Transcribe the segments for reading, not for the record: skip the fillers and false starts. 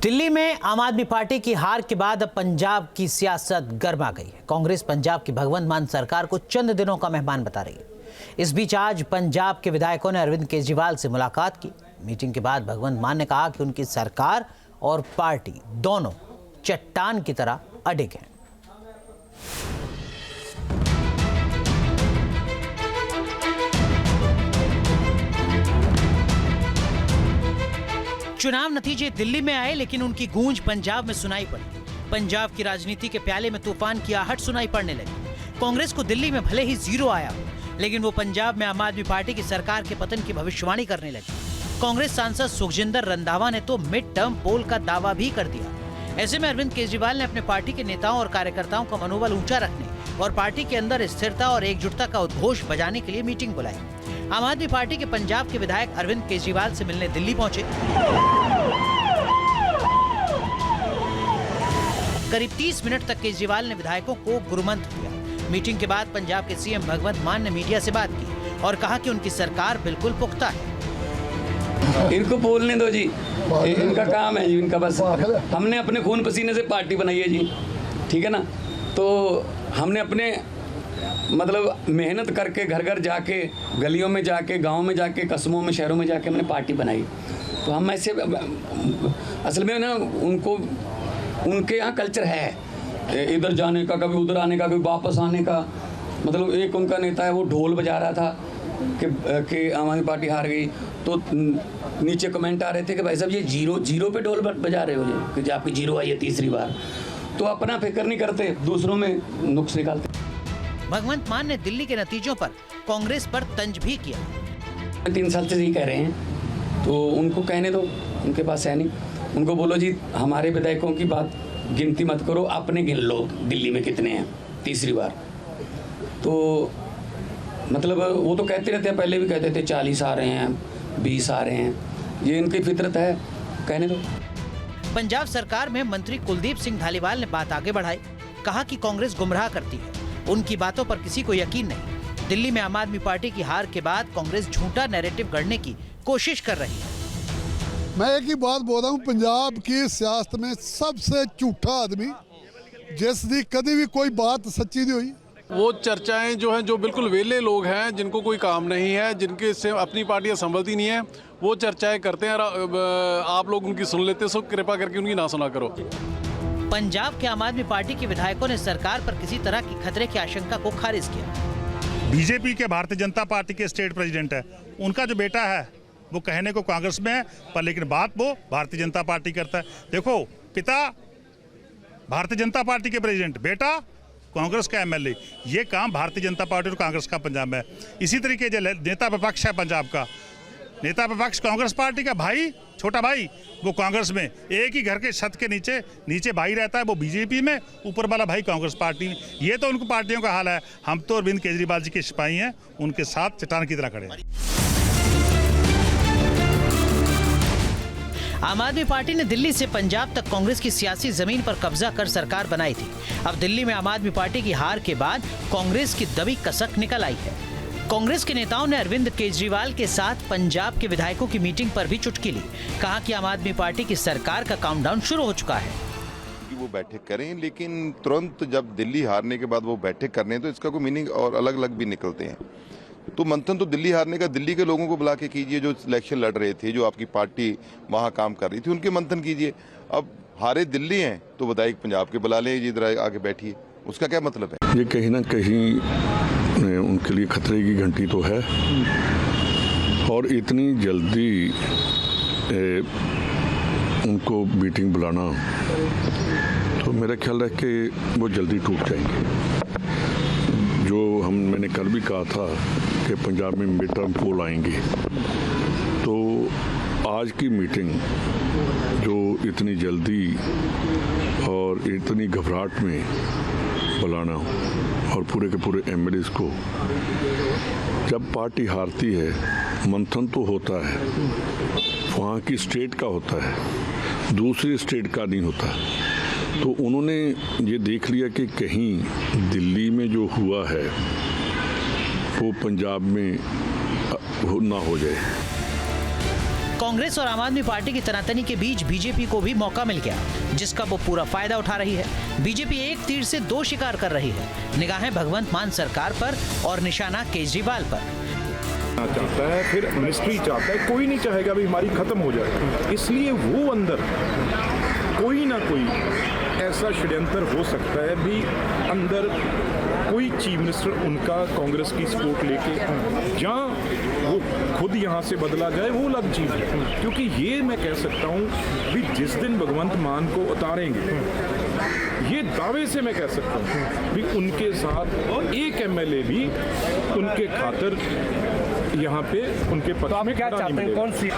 दिल्ली में आम आदमी पार्टी की हार के बाद अब पंजाब की सियासत गर्मा गई है। कांग्रेस पंजाब की भगवंत मान सरकार को चंद दिनों का मेहमान बता रही है। इस बीच आज पंजाब के विधायकों ने अरविंद केजरीवाल से मुलाकात की। मीटिंग के बाद भगवंत मान ने कहा कि उनकी सरकार और पार्टी दोनों चट्टान की तरह अडिग हैं। चुनाव नतीजे दिल्ली में आए, लेकिन उनकी गूंज पंजाब में सुनाई पड़ी। पंजाब की राजनीति के प्याले में तूफान की आहट सुनाई पड़ने लगी। कांग्रेस को दिल्ली में भले ही जीरो आया हो, लेकिन वो पंजाब में आम आदमी पार्टी की सरकार के पतन की भविष्यवाणी करने लगी। कांग्रेस सांसद सुखजिंदर रंधावा ने तो मिड टर्म पोल का दावा भी कर दिया। ऐसे में अरविंद केजरीवाल ने अपने पार्टी के नेताओं और कार्यकर्ताओं का मनोबल ऊंचा रखने और पार्टी के अंदर स्थिरता और एकजुटता का उद्घोष बजाने के लिए मीटिंग बुलाई। आम आदमी पार्टी के पंजाब के विधायक अरविंद केजरीवाल से मिलने दिल्ली पहुंचे। करीब 30 मिनट तक केजरीवाल ने विधायकों को गुरुमंत्र दिया। मीटिंग के बाद पंजाब के सीएम भगवंत मान ने मीडिया से बात की और कहा कि उनकी सरकार बिल्कुल पुख्ता है। इनको बोलने दो जी, इनका काम है जी, इनका बस। हमने अपने खून पसीने से पार्टी बनाई है जी, ठीक है ना। तो हमने अपने मतलब मेहनत करके घर घर जाके, गलियों में जाके, गाँव में जाके, कस्बों में, शहरों में जाके हमने पार्टी बनाई। तो हम ऐसे असल में ना उनके यहाँ कल्चर है इधर जाने का, कभी उधर आने का, कभी वापस आने का। मतलब एक उनका नेता है, वो ढोल बजा रहा था कि आम आदमी पार्टी हार गई, तो नीचे कमेंट आ रहे थे कि भाई साहब ये जीरो पे ढोल बजा रहे हो कि आपकी जीरो आई है तीसरी बार। तो अपना फिक्र नहीं करते, दूसरों में नुक्स निकालते। भगवंत मान ने दिल्ली के नतीजों पर कांग्रेस पर तंज भी किया। 3 साल से यही कह रहे हैं, तो उनको कहने दो, उनके पास है नहीं। उनको बोलो जी हमारे विधायकों की बात गिनती मत करो, अपने गिन लो दिल्ली में कितने हैं तीसरी बार। तो मतलब वो तो कहते रहते हैं, पहले भी कहते थे 40 आ रहे हैं, 20 आ रहे हैं, ये इनकी फितरत है, कहने दो। पंजाब सरकार में मंत्री कुलदीप सिंह धालीवाल ने बात आगे बढ़ाई। कहा कि कांग्रेस गुमराह करती है, उनकी बातों पर किसी को यकीन नहीं। दिल्ली में आम आदमी पार्टी की हार के बाद कांग्रेस झूठा नैरेटिव गढ़ने की कोशिश कर रही है। मैं एक ही बात बोल रहा हूँ, पंजाब की सियासत में सबसे झूठा आदमी जिसकी कभी भी कोई बात सच्ची नहीं हुई। वो चर्चाएं जो हैं, जो बिल्कुल वेले लोग हैं, जिनको कोई काम नहीं है, जिनके से अपनी पार्टियां संभलती नहीं है, वो चर्चाएं करते हैं। आप लोग उनकी सुन लेते, सो कृपा करके उनकी ना सुना करो। पंजाब के आम आदमी पार्टी के विधायकों ने सरकार पर किसी तरह की खतरे की आशंका को खारिज किया। बीजेपी के भारतीय जनता पार्टी के स्टेट प्रेसिडेंट है, उनका जो बेटा है वो कहने को कांग्रेस में है, पर लेकिन बात वो भारतीय जनता पार्टी करता है। देखो, पिता भारतीय जनता पार्टी के प्रेसिडेंट, बेटा कांग्रेस का एमएलए, ये काम भारतीय जनता पार्टी और कांग्रेस का पंजाब में है। इसी तरीके जो नेता विपक्ष है पंजाब का, नेता विपक्ष कांग्रेस पार्टी का भाई, छोटा भाई, वो कांग्रेस में, एक ही घर के छत के नीचे भाई रहता है, वो बीजेपी में, ऊपर वाला भाई कांग्रेस पार्टी में। ये तो उनको पार्टियों का हाल है। हम तो अरविंद केजरीवाल जी के सिपाही हैं, उनके साथ चट्टान की तरह खड़े हैं। आम आदमी पार्टी ने दिल्ली से पंजाब तक कांग्रेस की सियासी जमीन पर कब्जा कर सरकार बनाई थी। अब दिल्ली में आम आदमी पार्टी की हार के बाद कांग्रेस की दबी कसक निकल आई है। कांग्रेस के नेताओं ने अरविंद केजरीवाल के साथ पंजाब के विधायकों की मीटिंग पर भी चुटकी ली। कहा कि आम आदमी पार्टी की सरकार का काउंटडाउन शुरू हो चुका है। वो बैठक करें, लेकिन तुरंत जब दिल्ली हारने के बाद वो बैठक करने, तो इसका कोई मीनिंग और अलग अलग भी निकलते हैं। तो मंथन तो दिल्ली हारने का दिल्ली के लोगों को बुला के कीजिए, जो इलेक्शन लड़ रहे थे, जो आपकी पार्टी वहाँ काम कर रही थी, उनके मंथन कीजिए। अब हारे दिल्ली हैं तो विधायक पंजाब के बुला लें, इधर आके बैठिए, उसका क्या मतलब है? ये कहीं ना कहीं उनके लिए खतरे की घंटी तो है, और इतनी जल्दी उनको मीटिंग बुलाना, तो मेरा ख्याल है कि वो जल्दी टूट जाएंगे। जो मैंने कल भी कहा था कि पंजाब में मिड टर्म पोल आएंगे, तो आज की मीटिंग जो इतनी जल्दी और इतनी घबराहट में बुलाना, और पूरे के पूरे एमएलएस को, जब पार्टी हारती है मंथन तो होता है, वहाँ की स्टेट का होता है, दूसरी स्टेट का नहीं होता। तो उन्होंने ये देख लिया कि कहीं दिल्ली में जो हुआ है वो पंजाब में ना हो जाए। कांग्रेस और आम आदमी पार्टी की तनातनी के बीच बीजेपी को भी मौका मिल गया, जिसका वो पूरा फायदा उठा रही है। बीजेपी एक तीर से दो शिकार कर रही है, निगाहें भगवंत मान सरकार पर और निशाना केजरीवाल पर। चाहता है, फिर मिनिस्ट्री चाहता है, कोई नहीं चाहेगा भी हमारी खत्म हो जाए, इसलिए वो अंदर कोई ना कोई ऐसा षड्यंत्र हो सकता है भी अंदर कोई चीफ मिनिस्टर उनका कांग्रेस की सपोर्ट लेके जहाँ वो खुद यहाँ से बदला जाए, वो अलग चीज़ है। क्योंकि ये मैं कह सकता हूँ भी जिस दिन भगवंत मान को उतारेंगे, ये दावे से मैं कह सकता हूँ भी उनके साथ एक एमएलए भी उनके खातिर यहाँ पे उनके पक्ष में क्या चाहते हैं? कौन सी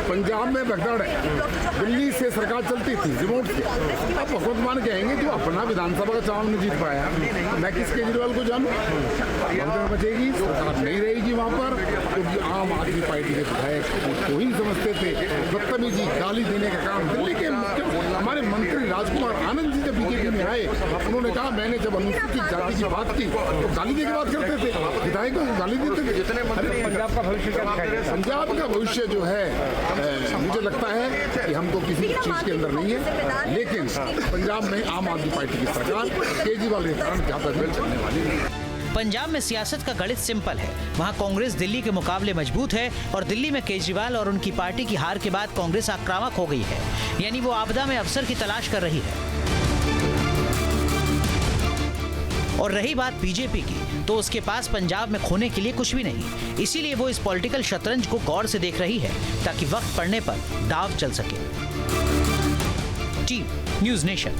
पंजाब में भगदड़ है, दिल्ली से सरकार चलती थी रिमोट से। अब भगवंत मान कहेंगे जो अपना विधानसभा का चुनाव नहीं जीत पाया, मैं किस केजरीवाल को जानूं? भगदड़ बचेगी, सरकार नहीं रहेगी वहाँ पर, क्योंकि आम आदमी पार्टी के विधायक को ही समझते थे बदतमीजी गाली देने का काम। दिल्ली के हमारे मंत्री राजकुमार आनंद जी जब बीजेपी में आए, उन्होंने कहा मैंने जब अनुसूचित जाति की बात की तो गाली दे के बात करते थे, विधायकों को गाली देते थे। जितने पंजाब का भविष्य जो है मुझे लगता है कि हमको किसी चीज के अंदर नहीं है, लेकिन पंजाब में आम आदमी पार्टी की सरकार केजरीवाल के कारण ज्यादा दिन चलने वाली नहीं। पंजाब में सियासत का गणित सिंपल है। वहाँ कांग्रेस दिल्ली के मुकाबले मजबूत है और दिल्ली में केजरीवाल और उनकी पार्टी की हार के बाद कांग्रेस आक्रामक हो गई है, यानी वो आपदा में अवसर की तलाश कर रही है। और रही बात बीजेपी की, तो उसके पास पंजाब में खोने के लिए कुछ भी नहीं, इसीलिए वो इस पॉलिटिकल शतरंज को गौर से देख रही है ताकि वक्त पड़ने पर दांव चल सके। Team news nation.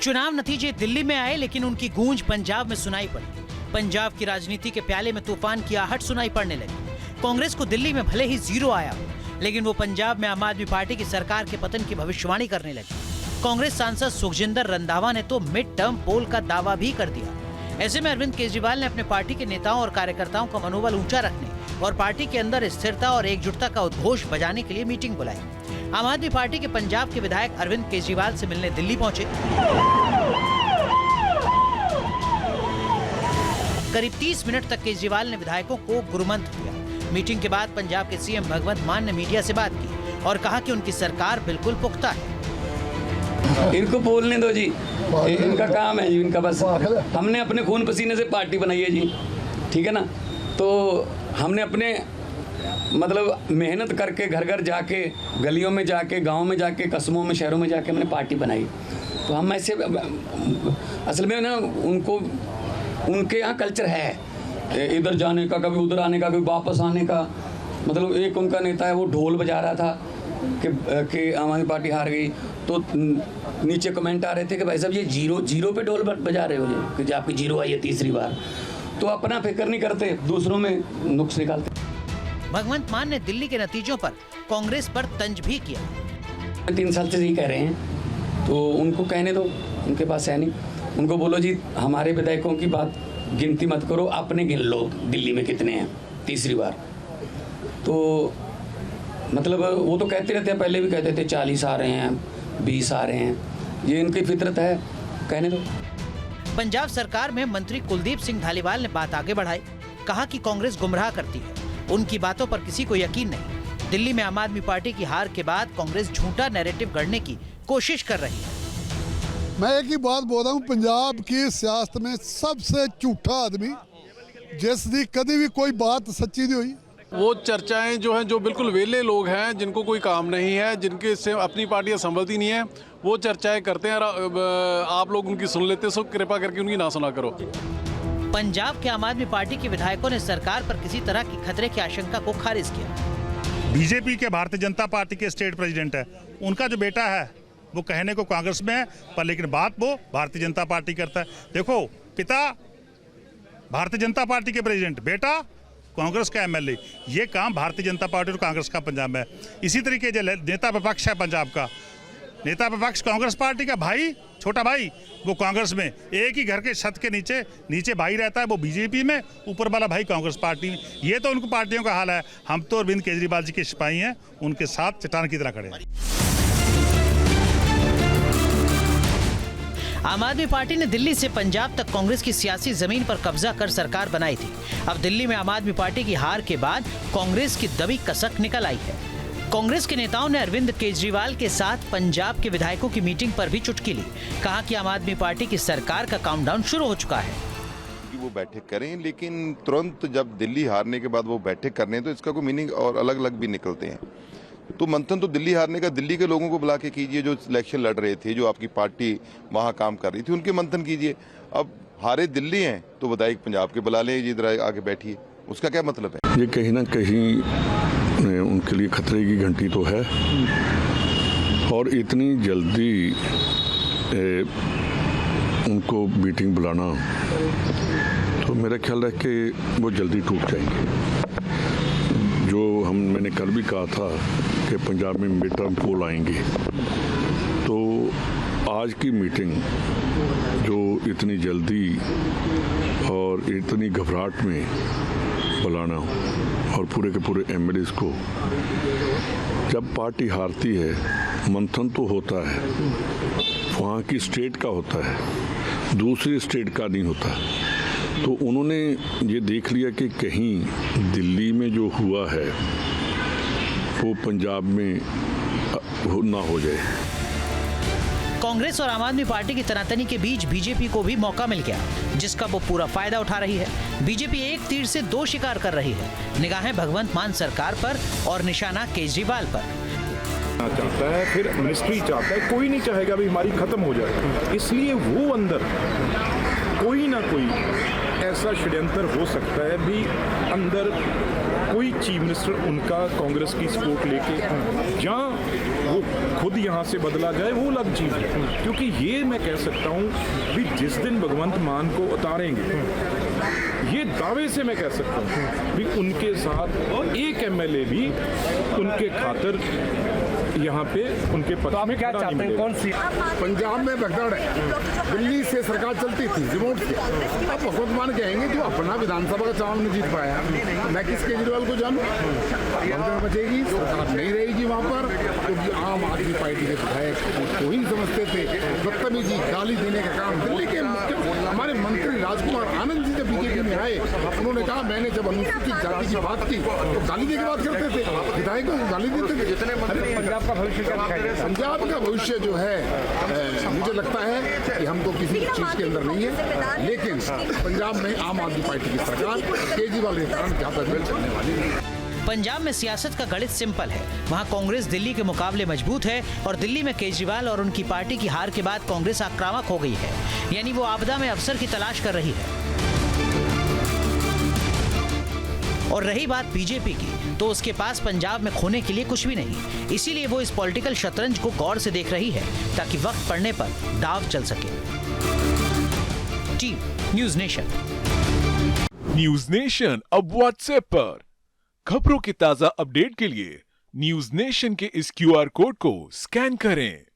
चुनाव नतीजे दिल्ली में आए, लेकिन उनकी गूंज पंजाब में सुनाई पड़ी। पंजाब की राजनीति के प्याले में तूफान की आहट सुनाई पड़ने लगी। कांग्रेस को दिल्ली में भले ही जीरो आया, लेकिन वो पंजाब में आम आदमी पार्टी की सरकार के पतन की भविष्यवाणी करने लगी। कांग्रेस सांसद सुखजिंदर रंधावा ने तो मिड टर्म पोल का दावा भी कर दिया। ऐसे में अरविंद केजरीवाल ने अपने पार्टी के नेताओं और कार्यकर्ताओं का मनोबल ऊंचा रखने और पार्टी के अंदर स्थिरता और एकजुटता का उद्घोष बजाने के लिए मीटिंग बुलाई। आम आदमी पार्टी के पंजाब के विधायक अरविंद केजरीवाल से मिलने दिल्ली पहुंचे। करीब 30 मिनट तक केजरीवाल ने विधायकों को गुरुमंत्र दिया। मीटिंग के बाद पंजाब के सीएम भगवंत मान ने मीडिया से बात की और कहा कि उनकी सरकार बिल्कुल पुख्ता है। इनको बोलने दो जी, इनका काम है जी, इनका बस हमने अपने खून पसीने से पार्टी बनाई है जी, ठीक है ना। तो हमने अपने मतलब मेहनत करके घर घर जाके, गलियों में जाके, गाँव में जाके, कस्बों में, शहरों में जाके हमने पार्टी बनाई। तो हम ऐसे असल में ना उनके यहाँ कल्चर है इधर जाने का, कभी उधर आने का, कभी वापस आने का। मतलब एक उनका नेता है, वो ढोल बजा रहा था कि आम आदमी पार्टी हार गई, तो नीचे कमेंट आ रहे थे कि भाई साहब ये जीरो पे ढोल बजा रहे हो जी, कि आपकी जीरो आई है तीसरी बार। तो अपना फिक्र नहीं करते, दूसरों में नुक्स निकालते। भगवंत मान ने दिल्ली के नतीजों पर कांग्रेस पर तंज भी किया। 3 साल से यही कह रहे हैं, तो उनको कहने दो, उनके पास है नहीं। उनको बोलो जी हमारे विधायकों की बात गिनती मत करो, अपने गिन लो दिल्ली में कितने हैं तीसरी बार। तो मतलब वो तो कहते रहते हैं, पहले भी कहते थे 40 आ रहे हैं, 20 आ रहे हैं, ये इनकी फितरत है, कहने दो। पंजाब सरकार में मंत्री कुलदीप सिंह धालीवाल ने बात आगे बढ़ाई। कहा कि कांग्रेस गुमराह करती है, उनकी बातों पर किसी को यकीन नहीं। दिल्ली में आम आदमी पार्टी की हार के बाद कांग्रेस झूठा नैरेटिव गढ़ने की कोशिश कर रही है। मैं एक ही बात बोल रहा हूँ, पंजाब की सियासत में सबसे झूठा आदमी जिसकी कभी भी कोई बात सच्ची नहीं हुई। वो चर्चाएं जो हैं, जो बिल्कुल वेले लोग हैं, जिनको कोई काम नहीं है, जिनके से अपनी पार्टियां संभलती नहीं है, वो चर्चाएं करते हैं। आप लोग उनकी सुन लेते, सो कृपा करके उनकी ना सुना करो। पंजाब के आम आदमी पार्टी के विधायकों ने सरकार पर किसी तरह की खतरे की आशंका को खारिज किया। बीजेपी के भारतीय जनता पार्टी के स्टेट प्रेसिडेंट है, उनका जो बेटा है वो कहने को कांग्रेस में है, पर लेकिन बात वो भारतीय जनता पार्टी करता है। देखो, पिता भारतीय जनता पार्टी के प्रेसिडेंट, बेटा कांग्रेस का एमएलए, ये काम भारतीय जनता पार्टी और कांग्रेस का पंजाब में है। इसी तरीके जो नेता विपक्ष है पंजाब का, नेता विपक्ष कांग्रेस पार्टी का भाई, छोटा भाई, वो कांग्रेस में, एक ही घर के छत के नीचे भाई रहता है, वो बीजेपी में, ऊपर वाला भाई कांग्रेस पार्टी में। ये तो उनको पार्टियों का हाल है। हम तो अरविंद केजरीवाल जी के सिपाही हैं, उनके साथ चट्टान की तरह खड़े हैं। आम आदमी पार्टी ने दिल्ली से पंजाब तक कांग्रेस की सियासी जमीन पर कब्जा कर सरकार बनाई थी। अब दिल्ली में आम आदमी पार्टी की हार के बाद कांग्रेस की दबी कसक निकल आई है। कांग्रेस के नेताओं ने अरविंद केजरीवाल के साथ पंजाब के विधायकों की मीटिंग पर भी चुटकी ली। कहा कि आम आदमी पार्टी की सरकार का काउंटडाउन शुरू हो चुका है। वो बैठक करें, लेकिन तुरंत जब दिल्ली हारने के बाद वो बैठक करने हैं तो इसका कोई मीनिंग और अलग अलग भी निकलते हैं। तो मंथन तो दिल्ली हारने का दिल्ली के लोगों को बुला के कीजिए, जो इलेक्शन लड़ रहे थे, जो आपकी पार्टी वहाँ काम कर रही थी, उनके मंथन कीजिए। अब हारे दिल्ली हैं तो विधायक पंजाब के बुला लें, इधर आके बैठिए, उसका क्या मतलब है? ये कहीं ना कहीं उनके लिए खतरे की घंटी तो है, और इतनी जल्दी उनको मीटिंग बुलाना तो मेरा ख्याल है कि वो जल्दी टूट जाएंगे। जो मैंने कल भी कहा था कि पंजाब में मिड टर्म पोल आएंगे, तो आज की मीटिंग जो इतनी जल्दी और इतनी घबराहट में बुलाना, और पूरे के पूरे एमएलएस को, जब पार्टी हारती है मंथन तो होता है, वहाँ की स्टेट का होता है, दूसरी स्टेट का नहीं होता। तो उन्होंने ये देख लिया कि कहीं दिल्ली में जो हुआ है वो पंजाब में ना हो जाए। कांग्रेस और आम आदमी पार्टी की तनातनी के बीच बीजेपी को भी मौका मिल गया, जिसका वो पूरा फायदा उठा रही है। बीजेपी एक तीर से दो शिकार कर रही है। निगाहें भगवंत मान सरकार पर और निशाना केजरीवाल पर। चाहता है, फिर मिनिस्ट्री चाहता है, कोई नहीं चाहेगा भी हमारी खत्म हो जाए। इसलिए वो अंदर कोई ना कोई ऐसा षड्यंत्र हो सकता है भी अंदर कोई चीफ मिनिस्टर उनका कांग्रेस की सपोर्ट लेके जहाँ वो खुद यहाँ से बदला जाए, वो अलग चीज़ है। क्योंकि ये मैं कह सकता हूँ भी जिस दिन भगवंत मान को उतारेंगे, ये दावे से मैं कह सकता हूँ भी उनके साथ एक एमएलए भी उनके खातिर यहाँ पे उनके पक्ष में क्या चाहते हैं? कौन सी पंजाब में भगदड़ है, दिल्ली से सरकार चलती थी रिमोट से। अब भगवंत मान कहेंगे जो अपना विधानसभा का चुनाव नहीं जीत पाया, मैं किस केजरीवाल को जानूं? मंत्रिमंडल बचेगी, सरकार नहीं रहेगी वहाँ पर, क्योंकि आम आदमी पार्टी के विधायक को ही समझते थे बदतमीजी गाली देने का काम। दिल्ली के हमारे मंत्री राजकुमार आनंद जी जब बीजेपी में आए, उन्होंने कहा मैंने जब अनुसूचित जाति की बात की तो गाली दे के बात करते थे, विधायकों को गाली देते थे। पंजाब का भविष्य जो है मुझे लगता है कि हमको किसी चीज के अंदर नहीं है, लेकिन पंजाब में आम आदमी पार्टी की सरकार केजरीवाल के कारण ज्यादा देर चलने वाली नहीं। पंजाब में सियासत का गणित सिंपल है। वहाँ कांग्रेस दिल्ली के मुकाबले मजबूत है, और दिल्ली में केजरीवाल और उनकी पार्टी की हार के बाद कांग्रेस आक्रामक हो गई है, यानी वो आपदा में अवसर की तलाश कर रही है। और रही बात बीजेपी की, तो उसके पास पंजाब में खोने के लिए कुछ भी नहीं। इसीलिए वो इस पॉलिटिकल शतरंज को गौर से देख रही है, ताकि वक्त पड़ने पर दांव चल सके। Team news nation. News nation अब व्हाट्सएप पर खबरों के ताजा अपडेट के लिए न्यूज नेशन के इस QR कोड को स्कैन करें।